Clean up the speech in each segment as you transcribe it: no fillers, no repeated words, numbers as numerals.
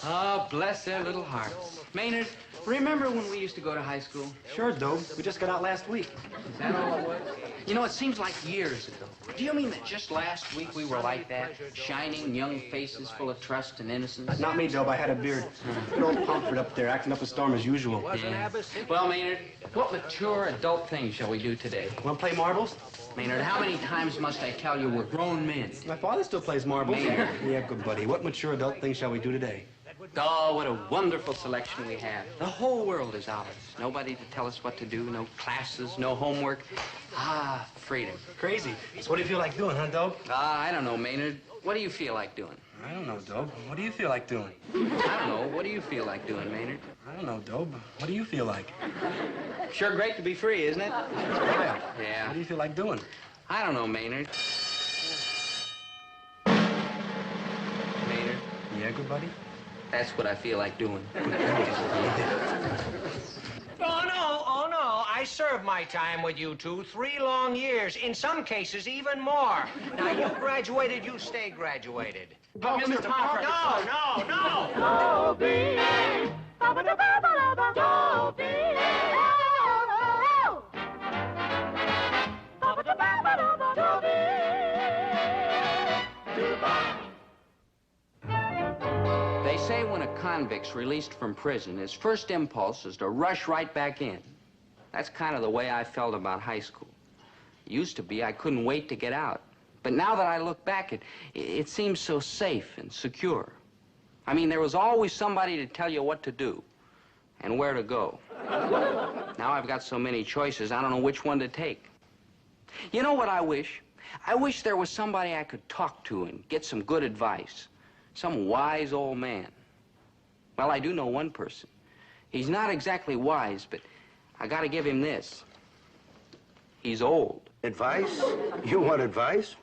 Oh, bless their little hearts. Maynard, remember when we used to go to high school? Sure, Dobe. We just got out last week. Is that all it was? You know, it seems like years ago. Do you mean that just last week we were like that? Shining young faces full of trust and innocence? Not me, Dobe. I had a beard. Good old Pomfret up there acting up a storm as usual. Yeah. Well, Maynard, what mature adult thing shall we do today? Want to play marbles? Maynard, how many times must I tell you we're grown men? My father still plays marbles. Maynard. Yeah, good buddy. What mature adult thing shall we do today? Oh, what a wonderful selection we have. The whole world is ours. Nobody to tell us what to do, no classes, no homework. Ah, freedom. Crazy. So what do you feel like doing, huh, Dobe? I don't know, Maynard. What do you feel like doing? I don't know, Dobe. What do you feel like doing? I don't know. What do you feel like doing, Maynard? I don't know, Dobe. What do you feel like? Sure great to be free, isn't it? Yeah. Yeah. What do you feel like doing? I don't know, Maynard. Maynard, Yeah, good buddy? that's what I feel like doing. Oh, no. I served my time with you two 3 long years, in some cases even more. Now, you graduated, you stay graduated. Oh, Mr. Pomfret. No. Dobie, They say when a convict's released from prison, his first impulse is to rush right back in. That's kind of the way I felt about high school. It used to be I couldn't wait to get out. But now that I look back, it seems so safe and secure. I mean, there was always somebody to tell you what to do and where to go. Now I've got so many choices, I don't know which one to take. You know what I wish? I wish there was somebody I could talk to and get some good advice. Some wise old man. Well, I do know one person. He's not exactly wise, but I gotta give him this. He's old. Advice? You want advice?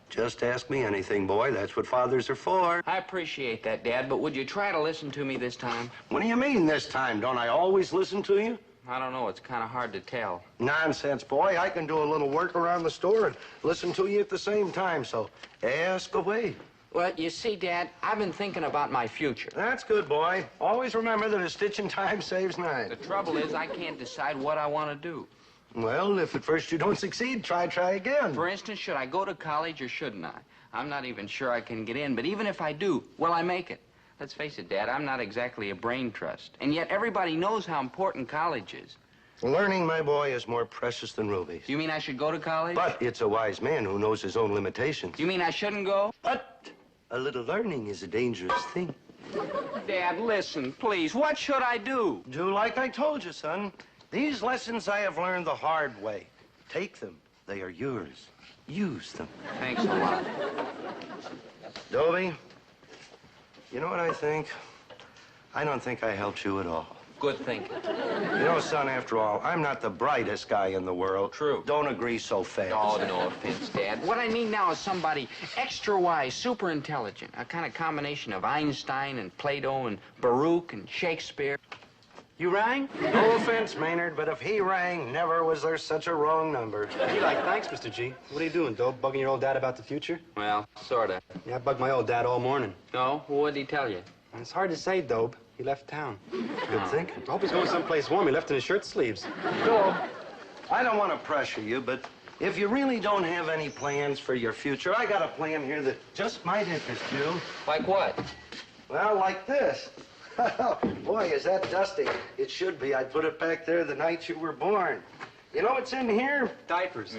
Just ask me anything, boy. That's what fathers are for. I appreciate that, Dad, but would you try to listen to me this time? What do you mean this time? Don't I always listen to you? I don't know. It's kind of hard to tell. Nonsense, boy. I can do a little work around the store and listen to you at the same time, so ask away. Well, you see, Dad, I've been thinking about my future. That's good, boy. Always remember that a stitch in time saves 9. The trouble is I can't decide what I want to do. Well, if at first you don't succeed, try again. For instance, should I go to college or shouldn't I? I'm not even sure I can get in, but even if I do, will I make it? Let's face it, Dad, I'm not exactly a brain trust. And yet everybody knows how important college is. Learning, my boy, is more precious than rubies. You mean I should go to college? But it's a wise man who knows his own limitations. You mean I shouldn't go? But a little learning is a dangerous thing. Dad, listen, please. What should I do? Do like I told you, son. These lessons I have learned the hard way. Take them. They are yours. Use them. Thanks a lot. Dobie, you know what I think? I don't think I helped you at all. Good thinking. You know, son, after all, I'm not the brightest guy in the world. True. Don't agree so fast. Oh, no offense, Dad. What I need now is somebody extra wise, super intelligent. A kind of combination of Einstein and Plato and Baruch and Shakespeare. You rang? No offense, Maynard, but if he rang, never was there such a wrong number. Gee, like, thanks, Mr. G. What are you doing, Dobe? Bugging your old dad about the future? Well, sort of. Yeah, I bugged my old dad all morning. No? What'd he tell you? It's hard to say, Dobe. He left town. Good thinking. I hope he's going someplace warm. He left in his shirt sleeves. Dobe, I don't want to pressure you, but if you really don't have any plans for your future, I got a plan here that just might interest you. Like what? Well, like this. Boy, is that dusty. It should be. I put it back there the night you were born. You know what's in here? Diapers.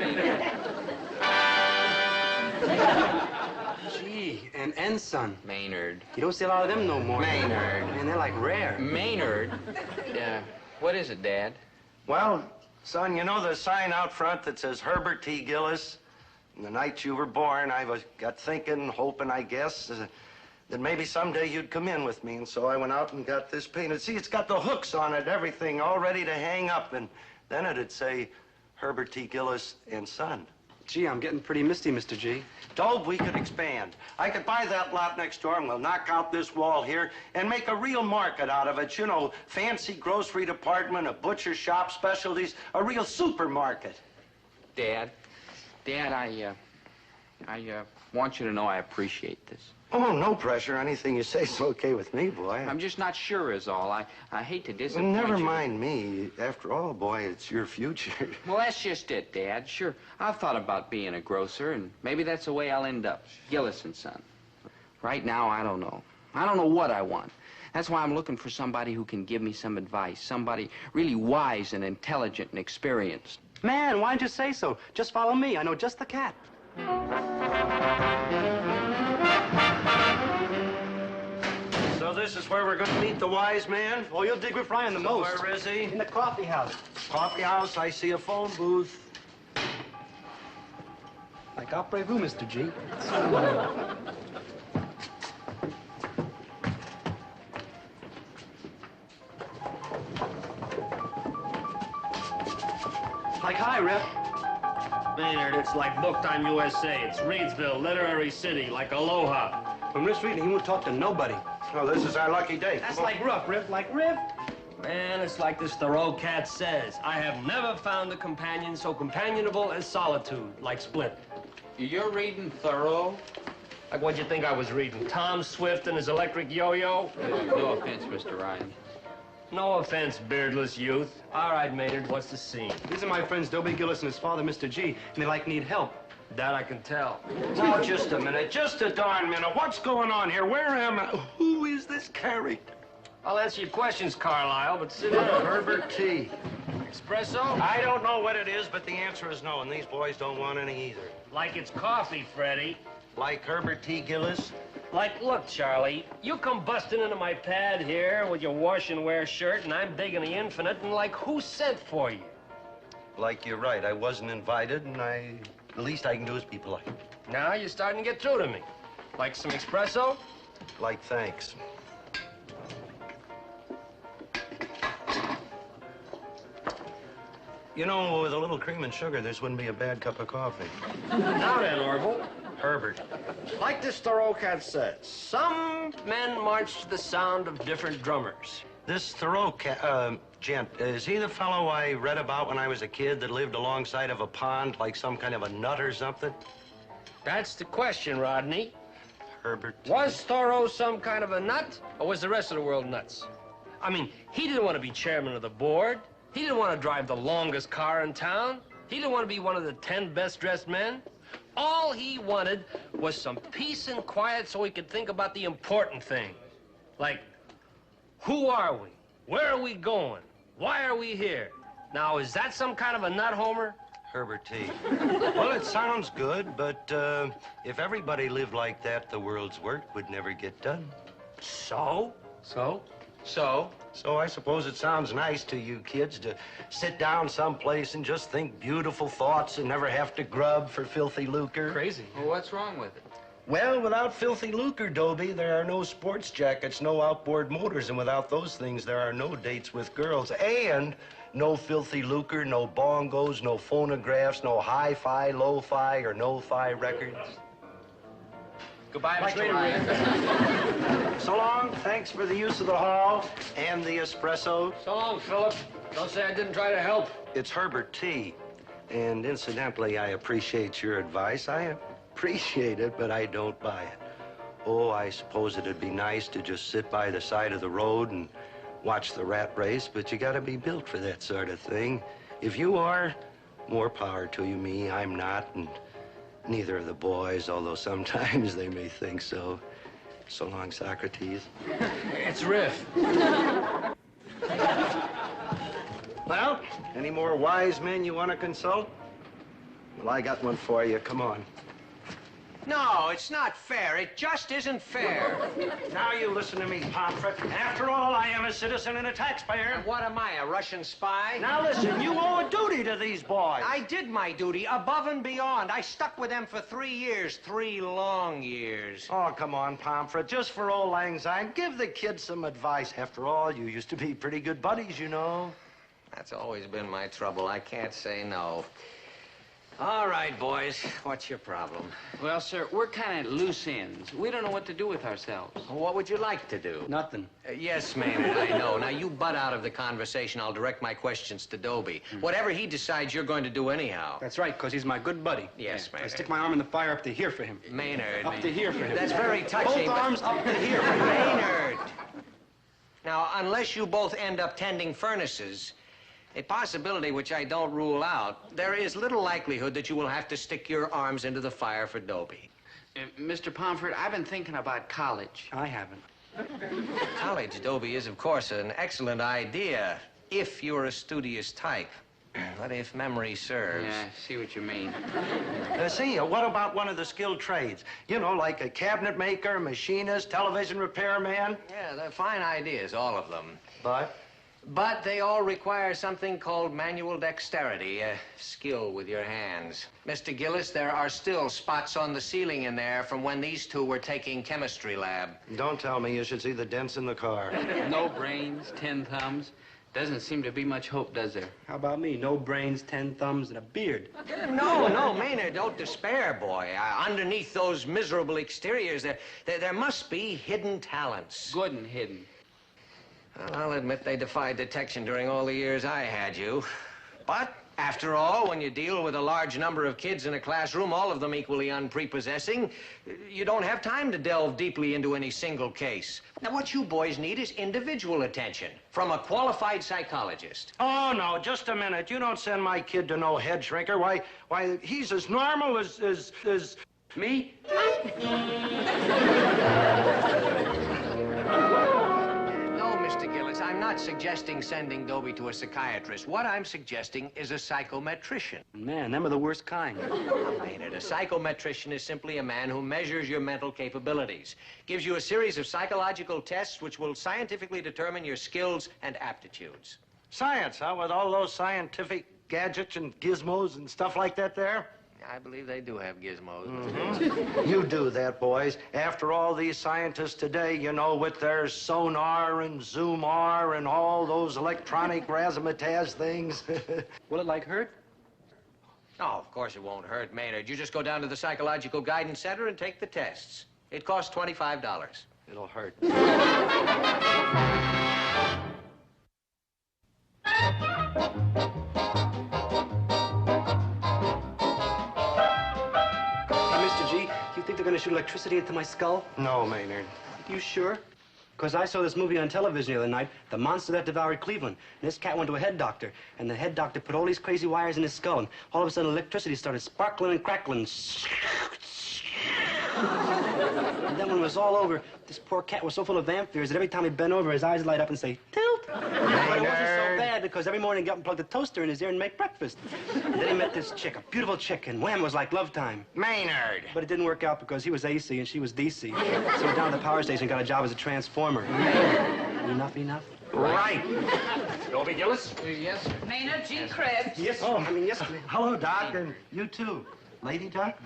Gee, an ensign. Maynard. You don't see a lot of them no more. Maynard. Man, they're like rare. Maynard? What is it, Dad? Well, son, you know the sign out front that says Herbert T. Gillis? And the night you were born, I got thinking, hoping, I guess, that maybe someday you'd come in with me. And so I went out and got this painted. See, it's got the hooks on it, everything, all ready to hang up. And then it'd say Herbert T. Gillis and Son. Gee, I'm getting pretty misty, Mr. G. Dobe, we could expand. I could buy that lot next door, and we'll knock out this wall here and make a real market out of it. You know, fancy grocery department, a butcher shop, specialties, a real supermarket. Dad, I want you to know I appreciate this. Oh, no pressure. Anything you say is okay with me, boy. I'm just not sure is all. I hate to Well, disappoint never you. mind me. After all, boy, it's your future. Well, that's just it, Dad. Sure, I've thought about being a grocer, and maybe that's the way I'll end up. Gillis and Son. Right now, I don't know. I don't know what I want. That's why I'm looking for somebody who can give me some advice. Somebody really wise and intelligent and experienced. Man, why didn't you say so? Just follow me. I know just the cat. So this is where we're going to meet the wise man? Oh, you'll dig with Ryan the So most. where is he? In the coffee house. Coffee house. I see a phone booth. Like après-vous, Mr. G. Like, hi, Rip. Maynard, it's like book time USA. It's Reedsville, literary city, like Aloha. From this reading, he won't talk to nobody. Well, this is our lucky day. That's like rough, Rip. Like Rip. Man, it's like this Thoreau cat says. I have never found a companion so companionable as solitude, like Split. You're reading Thoreau? Like what'd you think I was reading? Tom Swift and his electric yo-yo? No offense, Mr. Ryan. No offense, beardless youth. All right, Maynard, what's the scene? These are my friends, Dobie Gillis and his father, Mr. G, and they need help. That I can tell. Now, just a minute. Just a darn minute. What's going on here? Where am I? Who is this character? I'll answer your questions, Carlisle, but sit down. Herbert T. Espresso? I don't know what it is, but the answer is no, and these boys don't want any either. Like it's coffee, Freddie. Like Herbert T. Gillis? Like, look, Charlie, you come busting into my pad here with your wash and wear shirt, and I'm digging the infinite, and like, who sent for you? Like you're right. I wasn't invited, and the least I can do is be polite. Now you're starting to get through to me. Like some espresso? Like, thanks. You know, with a little cream and sugar, this wouldn't be a bad cup of coffee. Now then, Orville. Herbert. Like this Thoreau cat says, some men march to the sound of different drummers. This Thoreau gent, is he the fellow I read about when I was a kid that lived alongside of a pond like some kind of a nut or something? That's the question, Rodney. Herbert. Was Thoreau some kind of a nut, or was the rest of the world nuts? I mean, he didn't want to be chairman of the board. He didn't want to drive the longest car in town. He didn't want to be one of the 10 best-dressed men. All he wanted was some peace and quiet so he could think about the important thing. Like, who are we? Where are we going? Why are we here? Now, is that some kind of a nut, Homer? Herbert T. Well, it sounds good, but if everybody lived like that, the world's work would never get done. So? So? So I suppose it sounds nice to you kids to sit down someplace and just think beautiful thoughts and never have to grub for filthy lucre. Crazy. Well, what's wrong with it? Well, without filthy lucre, Dobie, there are no sports jackets, no outboard motors, and without those things, there are no dates with girls. And no filthy lucre, no bongos, no phonographs, no hi-fi, lo-fi, or no-fi records. Goodbye, Mr. Ryan. So long. Thanks for the use of the hall and the espresso. So long, Philip. Don't say I didn't try to help. It's Herbert T. And incidentally, I appreciate your advice. I appreciate it, but I don't buy it. Oh, I suppose it'd be nice to just sit by the side of the road and watch the rat race, but you gotta be built for that sort of thing. If you are, more power to you. Me, I'm not, and neither of the boys, although sometimes they may think so. So long, Socrates. It's Riff. Well, any more wise men you want to consult? Well, I got one for you. Come on. No, it's not fair. It just isn't fair. Now you listen to me, Pomfret. After all, I am a citizen and a taxpayer. And what am I, a Russian spy? Now listen, you owe a duty to these boys. I did my duty above and beyond. I stuck with them for 3 years, 3 long years. Oh, come on, Pomfret. Just for old lang syne, give the kids some advice. After all, you used to be pretty good buddies, you know. That's always been my trouble. I can't say no. All right, boys. What's your problem? Well, sir, we're kind of loose ends. We don't know what to do with ourselves. What would you like to do? Nothing. Yes, Maynard, I know. Now, you butt out of the conversation. I'll direct my questions to Dobie. Whatever he decides, you're going to do anyhow. That's right, because he's my good buddy. Yes, I Maynard. stick my arm in the fire up to here for him. Maynard. Up to here for him. That's very touching. Both arms up to here for him. Maynard. Now, unless you both end up tending furnaces, a possibility which I don't rule out, there is little likelihood that you will have to stick your arms into the fire for Dobie. Mr. Pomfret, I've been thinking about college. I haven't. College, Dobie, is, of course, an excellent idea if you're a studious type. But if memory serves... Yeah, I see what you mean. What about one of the skilled trades? You know, like a cabinet maker, machinist, television repairman? Yeah, they're fine ideas, all of them. But they all require something called manual dexterity, skill with your hands. Mr. Gillis, there are still spots on the ceiling in there from when these two were taking chemistry lab. don't tell me you should see the dents in the car. No brains, 10 thumbs. Doesn't seem to be much hope, does there? How about me? No brains, 10 thumbs, and a beard. No, Maynard, don't despair, boy. Underneath those miserable exteriors, there must be hidden talents. Good and hidden. Well, I'll admit they defied detection during all the years I had you. But, after all, when you deal with a large number of kids in a classroom, all of them equally unprepossessing, you don't have time to delve deeply into any single case. Now, what you boys need is individual attention from a qualified psychologist. Oh, no, just a minute. You don't send my kid to no head shrinker. Why, he's as normal as... Me? No, Mr. Gillis, I'm not suggesting sending Dobie to a psychiatrist. What I'm suggesting is a psychometrician. Man, them are the worst kind. Maynard, a psychometrician is simply a man who measures your mental capabilities, gives you a series of psychological tests which will scientifically determine your skills and aptitudes. Science, huh? With all those scientific gadgets and gizmos and stuff like that there? I believe they do have gizmos. You do that, boys. After all, these scientists today, you know, with their sonar and zoom-R and all those electronic razzmatazz things. Will it, like, hurt? Oh, of course it won't hurt, Maynard. You just go down to the Psychological Guidance Center and take the tests. It costs $25. It'll hurt. You think they're gonna shoot electricity into my skull? No, Maynard. You sure? Because I saw this movie on television the other night, The Monster That Devoured Cleveland. And this cat went to a head doctor, and the head doctor put all these crazy wires in his skull, and all of a sudden electricity started sparkling and crackling. And then when it was all over, this poor cat was so full of vamp fears that every time he bent over, his eyes light up and say, tilt. But it wasn't so bad because every morning he got up and plugged the toaster in his ear and make breakfast. And then he met this chick, a beautiful chick, and wham, it was like love time. Maynard! But it didn't work out because he was AC and she was DC. So he went down to the power station and got a job as a transformer. Enough? Right. Dobie Gillis? Yes, sir. Maynard G. Krebs. Yes, yes, please. Hello, Doc, and you too. Lady Doc?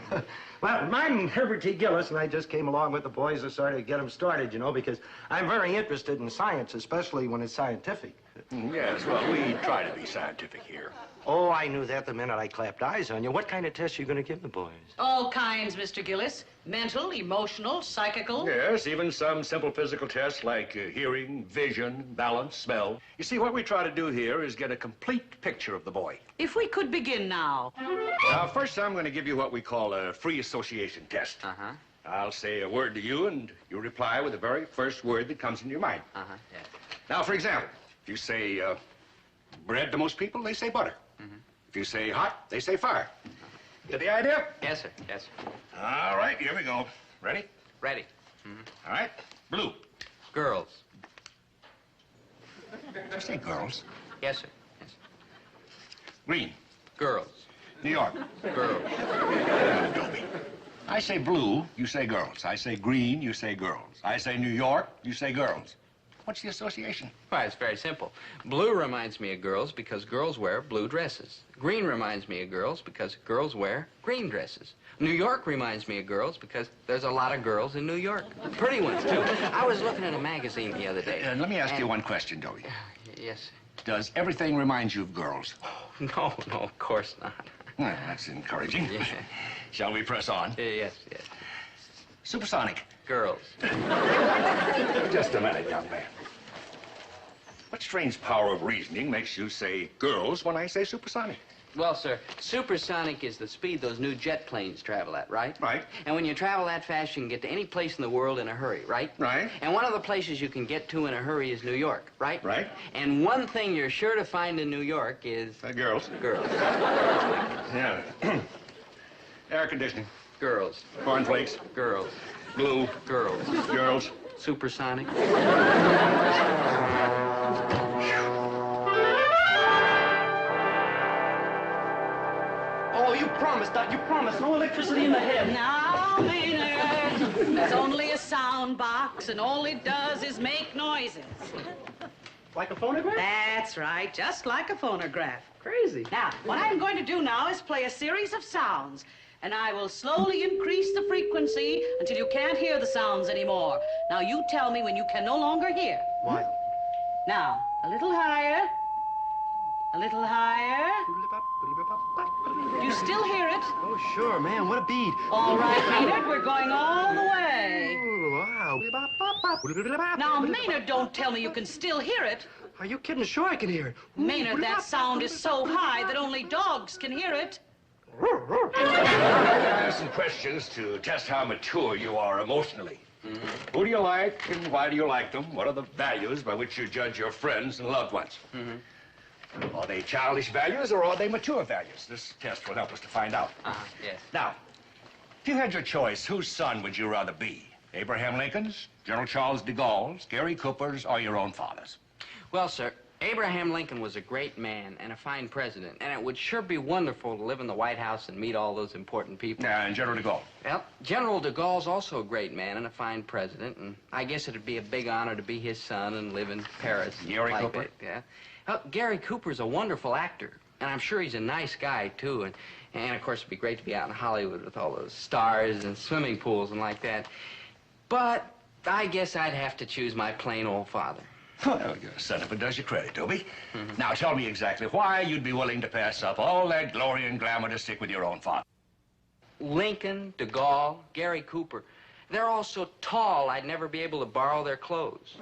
Well, I'm Herbert T. Gillis, and I just came along with the boys to sort of get them started, you know, because I'm very interested in science, especially when it's scientific. Yes, well, we try to be scientific here. Oh, I knew that the minute I clapped eyes on you. What kind of tests are you going to give the boys? All kinds, Mr. Gillis. Mental, emotional, psychical. Yes, even some simple physical tests like hearing, vision, balance, smell. You see, what we try to do here is get a complete picture of the boy. If we could begin now. Now, first, I'm going to give you what we call a free association test. Uh-huh. I'll say a word to you, and you reply with the very first word that comes into your mind. Uh-huh, yeah. Now, for example, if you say bread to most people, they say butter. If you say hot, they say fire. Get the idea? Yes, sir. Yes, sir. All right, here we go. Ready? Ready. All right. Blue. Girls. Did you say girls? Yes, sir. Yes, sir. Green. Girls. New York. Girls. Dobie. I say blue, you say girls. I say green, you say girls. I say New York, you say girls. What's the association? Why, it's very simple. Blue reminds me of girls because girls wear blue dresses. Green reminds me of girls because girls wear green dresses. New York reminds me of girls because there's a lot of girls in New York. Pretty ones, too. I was looking at a magazine the other day. Let me ask you one question, Dobie. Yes, sir. Does everything remind you of girls? No, of course not. Well, that's encouraging. Yeah. Shall we press on? Yes, yes. Supersonic. Girls. Just a minute, young man. What strange power of reasoning makes you say girls when I say supersonic? Well, sir, supersonic is the speed those new jet planes travel at, right? Right. And when you travel that fast, you can get to any place in the world in a hurry, right? Right. And one of the places you can get to in a hurry is New York, right? Right. And one thing you're sure to find in New York is... Girls. Girls. Yeah. Air conditioning. Girls. Cornflakes. Girls. Glue. Girls. Girls. Supersonic. Oh, you promised, Doc. You promised. No electricity in the head. Now, Maynard, it's only a sound box, and all it does is make noises. Like a phonograph? That's right, just like a phonograph. Crazy. Now, what I'm going to do now is play a series of sounds, and I will slowly increase the frequency until you can't hear the sounds anymore. Now, you tell me when you can no longer hear. Why? Now, a little higher. A little higher. Do you still hear it? Oh, sure, man. What a bead. All right, Maynard, we're going all the way. Oh, wow. Now, Maynard, don't tell me you can still hear it. Are you kidding? Sure I can hear it. Maynard, that sound is so high that only dogs can hear it. I have some questions to test how mature you are emotionally. Who do you like and why do you like them? What are the values by which you judge your friends and loved ones? Are they childish values or are they mature values? This test will help us to find out. Yes. Now, if you had your choice, whose son would you rather be? Abraham Lincoln's, General Charles de Gaulle's, Gary Cooper's, or your own father's? Well, sir, Abraham Lincoln was a great man and a fine president, and it would sure be wonderful to live in the White House and meet all those important people. And General de Gaulle? Well, General de Gaulle's also a great man and a fine president, and I guess it'd be a big honor to be his son and live in Paris. Gary like Cooper? it, yeah. Gary Cooper's a wonderful actor, and I'm sure he's a nice guy, too, and of course, it'd be great to be out in Hollywood with all those stars and swimming pools and like that. But I guess I'd have to choose my plain old father. Well, your sentiment does you credit, Dobie. Now, tell me exactly why you'd be willing to pass up all that glory and glamour to stick with your own father. Lincoln, de Gaulle, Gary Cooper. They're all so tall, I'd never be able to borrow their clothes.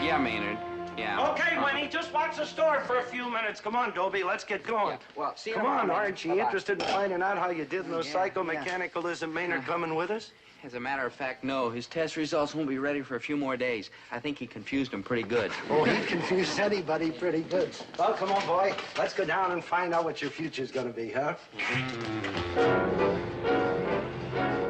Yeah, Maynard. Yeah. Okay, Winnie, just watch the store for a few minutes. Come on, Dobie, let's get going. Yeah. Well, see you Come tomorrow, on, Maynard. aren't you Bye-bye. interested in finding out how you did in those Yeah, psychomechanical? Isn't Maynard coming with us? As a matter of fact, no. His test results won't be ready for a few more days. I think he confused them pretty good. Oh, he confused anybody pretty good. Well, come on, boy. Let's go down and find out what your future's gonna be, huh?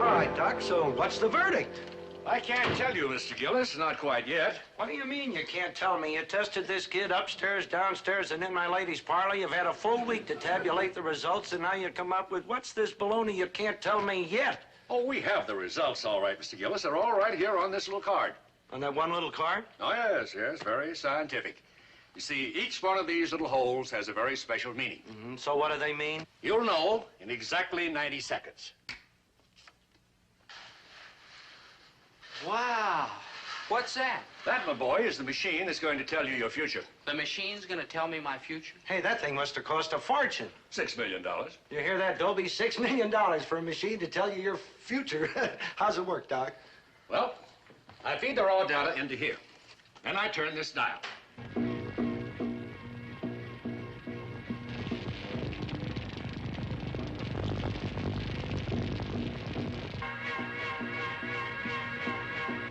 All right, Doc, so what's the verdict? I can't tell you, Mr. Gillis, not quite yet. What do you mean you can't tell me? You tested this kid upstairs, downstairs, and in my lady's parlor. You've had a full week to tabulate the results, and now you come up with, what's this baloney you can't tell me yet? Oh, we have the results all right, Mr. Gillis. They're all right here on this little card. On that one little card? Oh, yes, yes, very scientific. You see, each one of these little holes has a very special meaning. So what do they mean? You'll know in exactly 90 seconds. Wow. What's that? That, my boy, is the machine that's going to tell you your future. The machine's gonna tell me my future? Hey, that thing must have cost a fortune. $6 million. You hear that, Dobie? $6 million for a machine to tell you your future. How's it work, Doc? Well, I feed the raw data into here, and I turn this dial.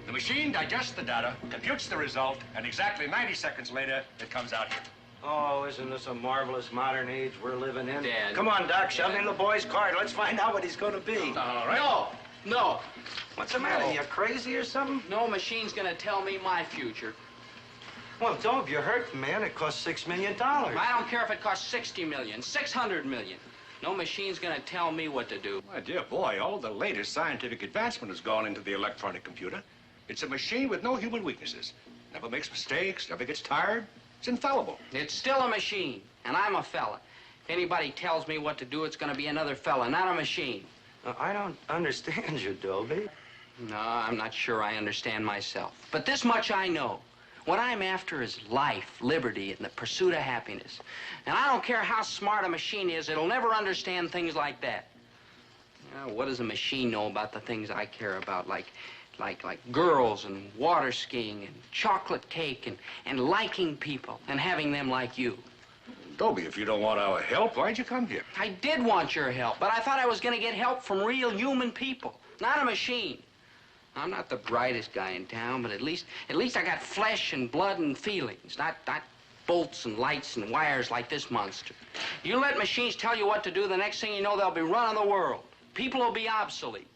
The machine digests the data, computes the result, and exactly 90 seconds later, it comes out here. Oh, isn't this a marvelous modern age we're living in? Dad. Come on, Doc, shove in the boy's card. Let's find out what he's going to be. All right. No. What's the matter? You crazy or something? No machine's gonna tell me my future. Well, Dob, you hurt the man. It cost $6 million. I don't care if it costs 60 million, 600 million. No machine's gonna tell me what to do. My dear boy, all the latest scientific advancement has gone into the electronic computer. It's a machine with no human weaknesses. Never makes mistakes, never gets tired. It's infallible. It's still a machine, and I'm a fella. If anybody tells me what to do, it's gonna be another fella, not a machine. I don't understand you, Dobie. No, I'm not sure I understand myself. But this much I know. What I'm after is life, liberty, and the pursuit of happiness. And I don't care how smart a machine is, it'll never understand things like that. You know, what does a machine know about the things I care about, like girls and water skiing and chocolate cake and liking people and having them like you? Dobie, if you don't want our help, why'd you come here? I did want your help, but I thought I was going to get help from real human people, not a machine. I'm not the brightest guy in town, but at least I got flesh and blood and feelings, not bolts and lights and wires like this monster. You let machines tell you what to do, the next thing you know, they'll be running the world. People will be obsolete.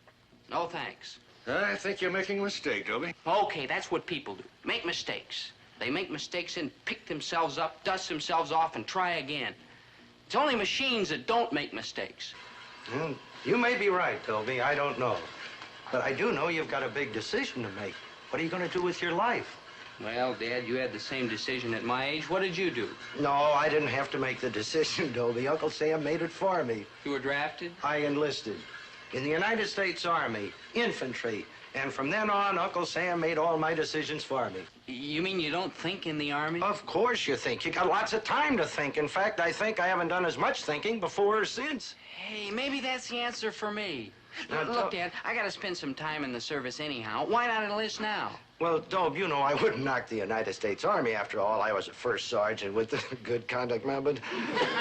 No thanks. I think you're making a mistake, Dobie. Okay, that's what people do. Make mistakes. They make mistakes and pick themselves up, dust themselves off, and try again. It's only machines that don't make mistakes. You may be right, Dobie. I don't know. But I do know you've got a big decision to make. What are you going to do with your life? Well, Dad, you had the same decision at my age. What did you do? No, I didn't have to make the decision, Dobie. Uncle Sam made it for me. You were drafted? I enlisted in the United States Army, infantry. And from then on, Uncle Sam made all my decisions for me. You mean you don't think in the Army? Of course you think. You got lots of time to think. In fact, I think I haven't done as much thinking before or since. Hey, maybe that's the answer for me. Now, Look, Dad, I got to spend some time in the service anyhow. Why not enlist now? Well, Dob, you know I wouldn't knock the United States Army. After all, I was a first sergeant with the good conduct man. But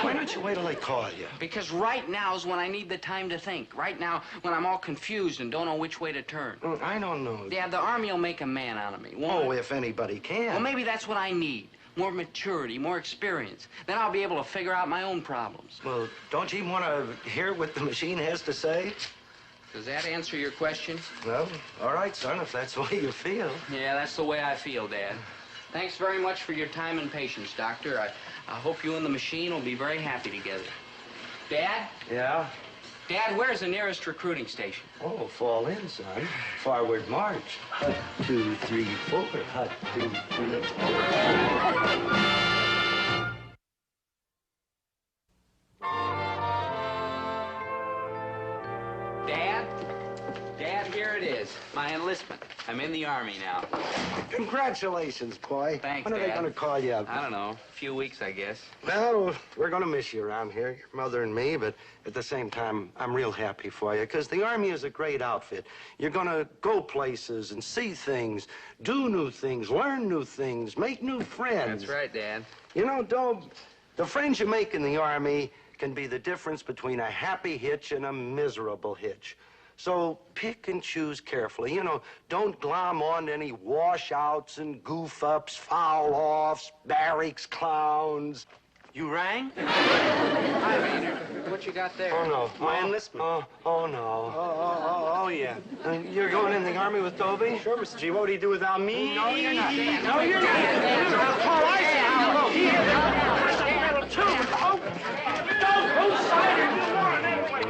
why don't you wait till I call you? Because right now is when I need the time to think. Right now, when I'm all confused and don't know which way to turn. I don't know. Dad, the Army will make a man out of me, won't it? Oh, if anybody can. Well, maybe that's what I need. More maturity, more experience. Then I'll be able to figure out my own problems. Well, don't you want to hear what the machine has to say? Does that answer your question? Well, all right, son, if that's the way you feel. Yeah, that's the way I feel, Dad. Thanks very much for your time and patience, Doctor. I hope you and the machine will be very happy together. Dad? Yeah? Dad, where's the nearest recruiting station? Oh, fall in, son. Forward march. Hut, 2, 3, 4. Hut, 2, 3, 4. Dad, here it is. My enlistment. I'm in the Army now. Congratulations, boy. Thanks, When are they Dad. going to call you up? I don't know. A few weeks, I guess. Well, we're going to miss you around here, your mother and me, but at the same time, I'm real happy for you, because the Army is a great outfit. You're going to go places and see things, do new things, learn new things, make new friends. That's right, Dad. You know, Dob, the friends you make in the Army can be the difference between a happy hitch and a miserable hitch. So pick and choose carefully. You know, don't glom on to any washouts and goof-ups, foul-offs, barracks clowns. You rang? Hi, Maynard. What you got there? Oh, no. My enlistment. Oh, no. Oh, yeah. You're going in the Army with Dobie? Sure, Mr. G. What would he do without me? No, you're not. No, you're not. Oh, I see. Where's the medal, too? Oh, don't. Whose side are you on, anyway?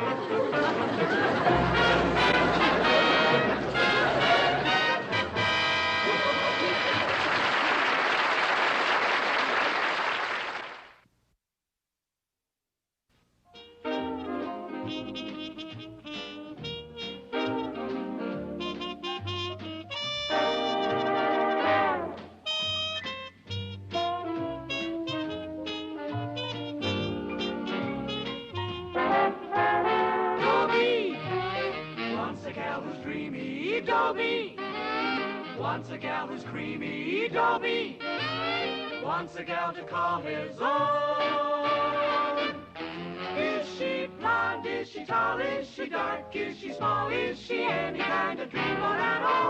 Dobie wants a gal who's creamy. Dobie wants a gal to call his own. Is she blonde? Is she tall? Is she dark? Is she small? Is she any kind of dream or at all?